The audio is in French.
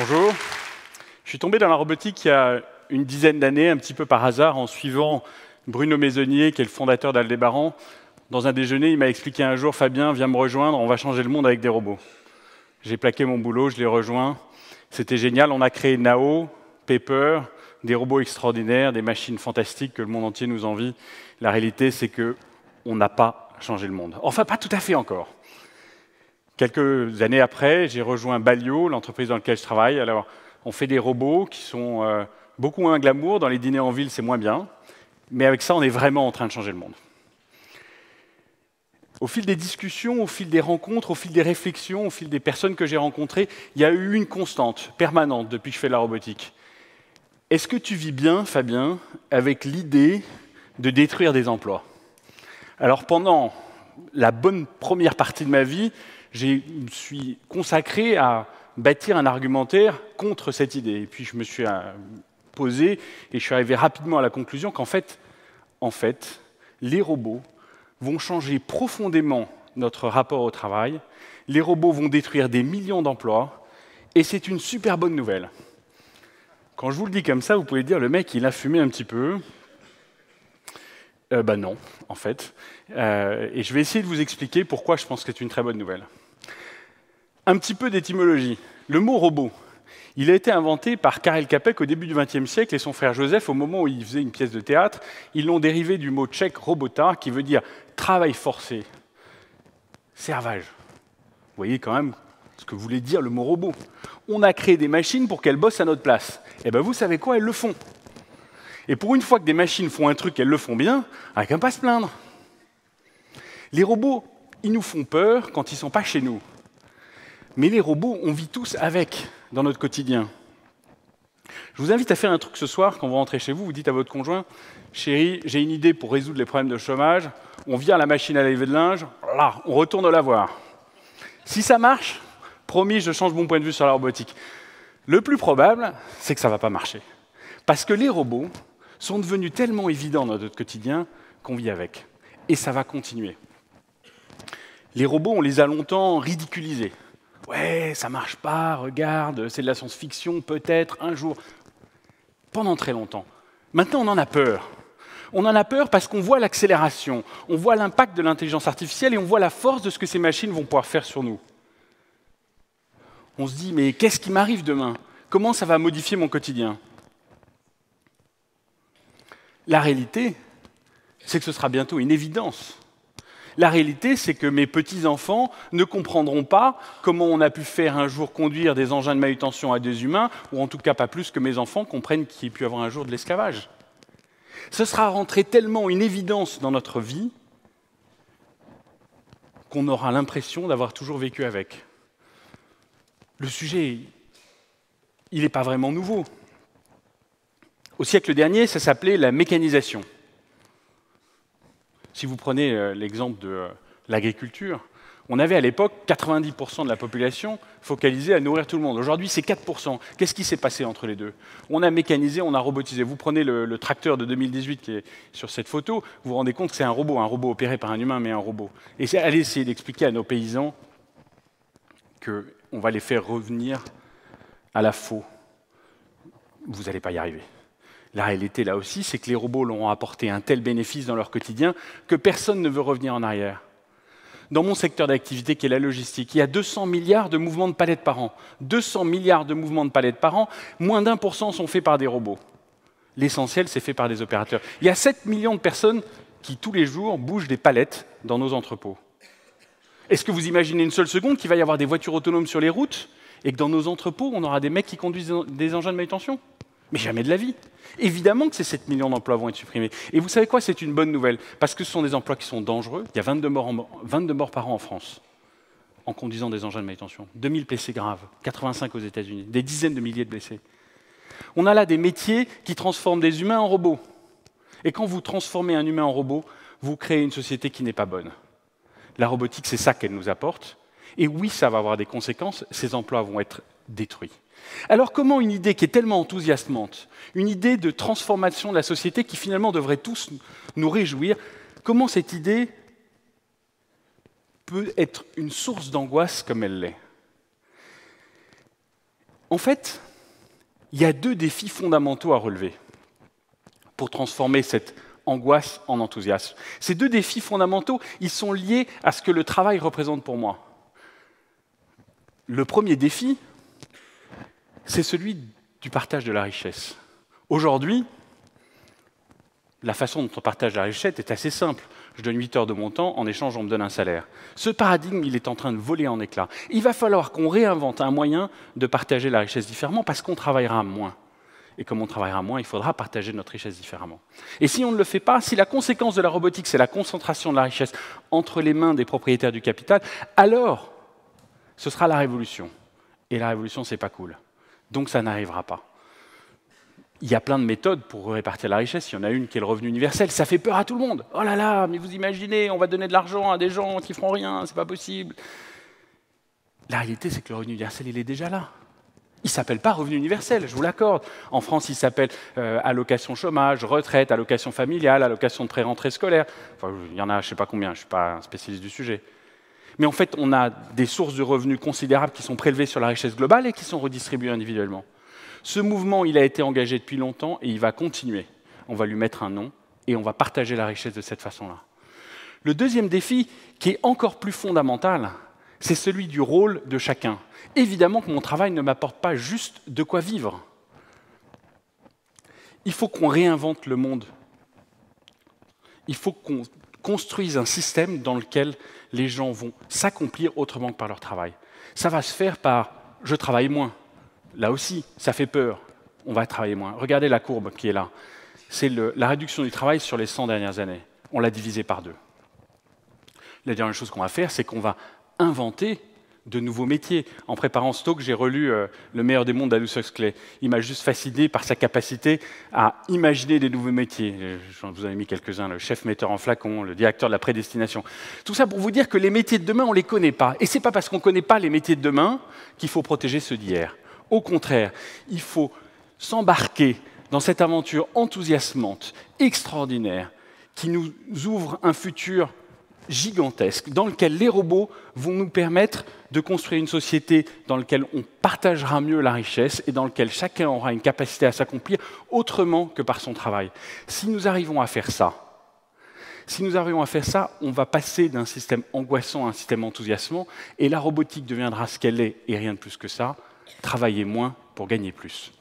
Bonjour. Je suis tombé dans la robotique il y a une dizaine d'années, un petit peu par hasard, en suivant Bruno Maisonnier, qui est le fondateur d'Aldébaran. Dans un déjeuner, il m'a expliqué un jour, Fabien, viens me rejoindre, on va changer le monde avec des robots. J'ai plaqué mon boulot, je l'ai rejoint. C'était génial, on a créé Nao, Pepper, des robots extraordinaires, des machines fantastiques que le monde entier nous envie. La réalité, c'est qu'on n'a pas changé le monde. Enfin, pas tout à fait encore. Quelques années après, j'ai rejoint Balio, l'entreprise dans laquelle je travaille. Alors, on fait des robots qui sont beaucoup moins glamour. Dans les dîners en ville, c'est moins bien. Mais avec ça, on est vraiment en train de changer le monde. Au fil des discussions, au fil des rencontres, au fil des réflexions, au fil des personnes que j'ai rencontrées, il y a eu une constante permanente depuis que je fais de la robotique. Est-ce que tu vis bien, Fabien, avec l'idée de détruire des emplois? Alors, pendant la bonne première partie de ma vie, je me suis consacré à bâtir un argumentaire contre cette idée. Et puis je me suis posé et je suis arrivé rapidement à la conclusion qu'en fait, les robots vont changer profondément notre rapport au travail. Les robots vont détruire des millions d'emplois et c'est une super bonne nouvelle. Quand je vous le dis comme ça, vous pouvez dire le mec il a fumé un petit peu. Non, en fait. Et je vais essayer de vous expliquer pourquoi je pense que c'est une très bonne nouvelle. Un petit peu d'étymologie. Le mot robot, il a été inventé par Karel Čapek au début du XXe siècle et son frère Joseph au moment où ils faisaient une pièce de théâtre. Ils l'ont dérivé du mot tchèque robota qui veut dire travail forcé, servage. Vous voyez quand même ce que voulait dire le mot robot. On a créé des machines pour qu'elles bossent à notre place. Et bien vous savez quoi, elles le font. Et pour une fois que des machines font un truc, elles le font bien, on n'a qu'à pas se plaindre. Les robots, ils nous font peur quand ils ne sont pas chez nous. Mais les robots, on vit tous avec dans notre quotidien. Je vous invite à faire un truc ce soir, quand vous rentrez chez vous, vous dites à votre conjoint « Chérie, j'ai une idée pour résoudre les problèmes de chômage, on vire la machine à laver de linge, là, on retourne la voir. Si ça marche, promis, je change mon point de vue sur la robotique. Le plus probable, c'est que ça ne va pas marcher. Parce que les robots sont devenus tellement évidents dans notre quotidien qu'on vit avec. Et ça va continuer. Les robots, on les a longtemps ridiculisés. Ouais, ça marche pas, regarde, c'est de la science-fiction, peut-être, un jour. Pendant très longtemps. Maintenant, on en a peur. On en a peur parce qu'on voit l'accélération, on voit l'impact de l'intelligence artificielle et on voit la force de ce que ces machines vont pouvoir faire sur nous. On se dit, mais qu'est-ce qui m'arrive demain? Comment ça va modifier mon quotidien? La réalité, c'est que ce sera bientôt une évidence. La réalité, c'est que mes petits-enfants ne comprendront pas comment on a pu faire un jour conduire des engins de manutention à des humains, ou en tout cas pas plus que mes enfants comprennent qu'il y ait pu avoir un jour de l'esclavage. Ce sera rentré tellement une évidence dans notre vie qu'on aura l'impression d'avoir toujours vécu avec. Le sujet, il n'est pas vraiment nouveau. Au siècle dernier, ça s'appelait la mécanisation. Si vous prenez l'exemple de l'agriculture, on avait à l'époque 90% de la population focalisée à nourrir tout le monde. Aujourd'hui, c'est 4%. Qu'est-ce qui s'est passé entre les deux? On a mécanisé, on a robotisé. Vous prenez le tracteur de 2018 qui est sur cette photo, vous vous rendez compte que c'est un robot opéré par un humain, mais un robot. Et allez essayer d'expliquer à nos paysans qu'on va les faire revenir à la faux. Vous n'allez pas y arriver. La réalité, là aussi, c'est que les robots leur ont apporté un tel bénéfice dans leur quotidien que personne ne veut revenir en arrière. Dans mon secteur d'activité, qui est la logistique, il y a 200 milliards de mouvements de palettes par an. 200 milliards de mouvements de palettes par an, moins d'1% sont faits par des robots. L'essentiel, c'est fait par des opérateurs. Il y a 7 millions de personnes qui, tous les jours, bougent des palettes dans nos entrepôts. Est-ce que vous imaginez une seule seconde qu'il va y avoir des voitures autonomes sur les routes et que dans nos entrepôts, on aura des mecs qui conduisent des engins de manutention? Mais jamais de la vie. Évidemment que ces 7 millions d'emplois vont être supprimés. Et vous savez quoi? C'est une bonne nouvelle, parce que ce sont des emplois qui sont dangereux. Il y a 22 morts par an en France en conduisant des engins de manutention. 2000 blessés graves, 85 aux États-Unis, des dizaines de milliers de blessés. On a là des métiers qui transforment des humains en robots. Et quand vous transformez un humain en robot, vous créez une société qui n'est pas bonne. La robotique, c'est ça qu'elle nous apporte. Et oui, ça va avoir des conséquences. Ces emplois vont être détruits. Alors comment une idée qui est tellement enthousiasmante, une idée de transformation de la société qui finalement devrait tous nous réjouir, comment cette idée peut être une source d'angoisse comme elle l'est? En fait, il y a 2 défis fondamentaux à relever pour transformer cette angoisse en enthousiasme. Ces 2 défis fondamentaux, ils sont liés à ce que le travail représente pour moi. Le premier défi, c'est celui du partage de la richesse. Aujourd'hui, la façon dont on partage la richesse est assez simple. Je donne 8 heures de mon temps, en échange, on me donne un salaire. Ce paradigme, il est en train de voler en éclats. Il va falloir qu'on réinvente un moyen de partager la richesse différemment parce qu'on travaillera moins. Et comme on travaillera moins, il faudra partager notre richesse différemment. Et si on ne le fait pas, si la conséquence de la robotique, c'est la concentration de la richesse entre les mains des propriétaires du capital, alors ce sera la révolution. Et la révolution, c'est pas cool. Donc ça n'arrivera pas. Il y a plein de méthodes pour répartir la richesse. Il y en a une qui est le revenu universel. Ça fait peur à tout le monde. Oh là là, mais vous imaginez, on va donner de l'argent à des gens qui feront rien, c'est pas possible. La réalité, c'est que le revenu universel, il est déjà là. Il ne s'appelle pas revenu universel, je vous l'accorde. En France, il s'appelle allocation chômage, retraite, allocation familiale, allocation de pré-rentrée scolaire. Enfin, il y en a, je ne sais pas combien, je ne suis pas un spécialiste du sujet. Mais en fait, on a des sources de revenus considérables qui sont prélevées sur la richesse globale et qui sont redistribuées individuellement. Ce mouvement, il a été engagé depuis longtemps et il va continuer. On va lui mettre un nom et on va partager la richesse de cette façon-là. Le deuxième défi, qui est encore plus fondamental, c'est celui du rôle de chacun. Évidemment que mon travail ne m'apporte pas juste de quoi vivre. Il faut qu'on réinvente le monde. Il faut qu'on construise un système dans lequel les gens vont s'accomplir autrement que par leur travail. Ça va se faire par « je travaille moins ». Là aussi, ça fait peur. On va travailler moins. Regardez la courbe qui est là. C'est la réduction du travail sur les 100 dernières années. On l'a divisé par 2. La dernière chose qu'on va faire, c'est qu'on va inventer de nouveaux métiers. En préparant ce talk, j'ai relu Le meilleur des mondes d'Aldous Huxley. Il m'a juste fasciné par sa capacité à imaginer des nouveaux métiers. Je vous en ai mis quelques-uns, le chef metteur en flacon, le directeur de la prédestination. Tout ça pour vous dire que les métiers de demain, on ne les connaît pas. Et ce n'est pas parce qu'on ne connaît pas les métiers de demain qu'il faut protéger ceux d'hier. Au contraire, il faut s'embarquer dans cette aventure enthousiasmante, extraordinaire, qui nous ouvre un futur gigantesque, dans lequel les robots vont nous permettre de construire une société dans laquelle on partagera mieux la richesse et dans laquelle chacun aura une capacité à s'accomplir autrement que par son travail. Si nous arrivons à faire ça, on va passer d'un système angoissant à un système enthousiasmant et la robotique deviendra ce qu'elle est et rien de plus que ça, travailler moins pour gagner plus.